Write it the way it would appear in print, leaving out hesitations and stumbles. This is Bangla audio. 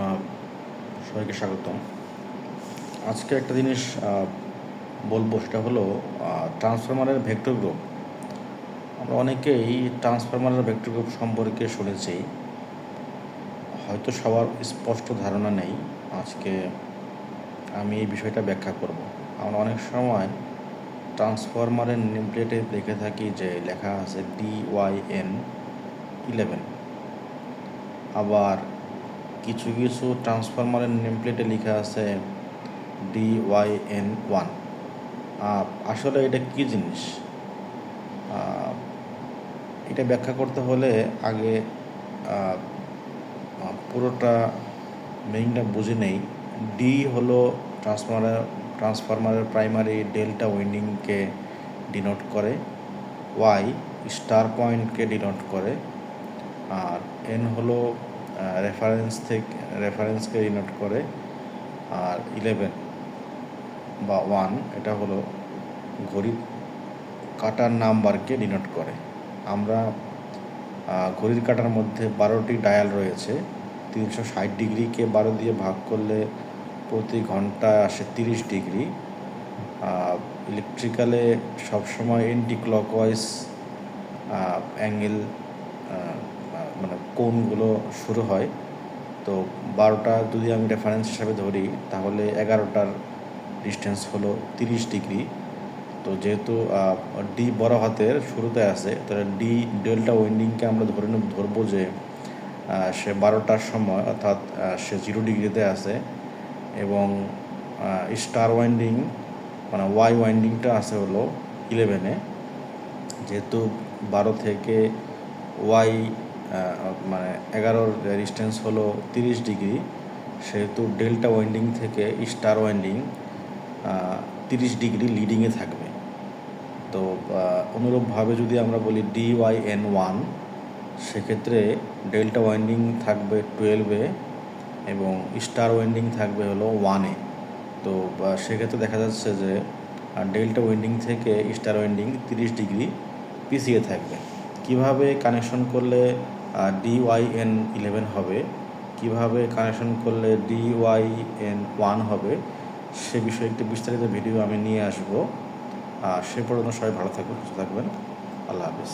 আহ, সবাইকে স্বাগতম। আজকে একটা জিনিস বলবো, সেটা হলো ট্রান্সফরমারের ভেক্টর গ্রুপ। আমরা অনেকেই ট্রান্সফরমারের ভেক্টর গ্রুপ সম্পর্কে শুনেছি, হয়তো সবার স্পষ্ট ধারণা নেই। আজকে আমি এই বিষয়টা ব্যাখ্যা করব। আমরা অনেক সময় ট্রান্সফরমারের নেম প্লেটে দেখে থাকি যে লেখা আছে DYN11, আবার কিছু কিছু ট্রান্সফরমারের নেম প্লেটে লেখা আছে DYN1। আসলে এটা কী জিনিস, এটা ব্যাখ্যা করতে হলে আগে পুরোটা মিনিংটা বুঝে নেই। ডি হলো ট্রান্সফরমারের প্রাইমারি ডেল্টা উইন্ডিংকে ডিনোট করে, ওয়াই স্টার পয়েন্টকে ডিনোট করে, আর এন হলো রেফারেন্সকে ডিনোট করে, আর 11 বা 1 এটা হলো ঘড়ির কাটার নাম্বারকে ডিনোট করে। আমরা ঘড়ির কাটার মধ্যে 12টি ডায়াল রয়েছে। 360 ডিগ্রিকে 12 দিয়ে ভাগ করলে প্রতি ঘন্টায় আসে 30 ডিগ্রি। ইলেকট্রিক্যালে সবসময় এন্টি ক্লকওয়াইজ অ্যাঙ্গেল মানে কোণগুলো শুরু হয়। তো 12টা যদি আমি রেফারেন্স হিসাবে ধরি, তাহলে 11টার ডিস্টেন্স হলো 30 ডিগ্রি। তো যেহেতু ডি বড় হাতের শুরুতে আছে, তাহলে ডি ডেল্টা উইন্ডিংকে আমরা ধরবো যে সে 12টার সময়, অর্থাৎ সে 0 ডিগ্রিতে আছে, এবং স্টার ওয়াইন্ডিং মানে ওয়াই ওয়াইন্ডিংটা আছে হলো 11-এ। যেহেতু 12 থেকে ওয়াই মানে 11-র ডিস্টেন্স হলো 30 ডিগ্রি, সেহেতু ডেল্টা ওয়াইন্ডিং থেকে স্টার ওয়াইন্ডিং 30 ডিগ্রি লিডিংয়ে থাকবে। তো অনুরূপভাবে যদি আমরা বলি DYN1, সেক্ষেত্রে ডেল্টা ওয়াইন্ডিং থাকবে 12-এ এবং স্টার ওয়াইন্ডিং থাকবে হলো 1-এ। তো সেক্ষেত্রে দেখা যাচ্ছে যে ডেল্টা ওয়াইন্ডিং থেকে স্টার ওয়াইন্ডিং 30 ডিগ্রি পিছিয়ে থাকবে। কিভাবে কানেকশন করলে DYN11 হবে, কিভাবে কানেকশন করলে DYN1 হবে, সে বিষয়ে একটি বিস্তারিত ভিডিও আমি নিয়ে আসবো। সে পর্যন্ত সবাই ভালো থাকবেন, সুস্থ থাকবেন। আল্লাহ হাফিজ।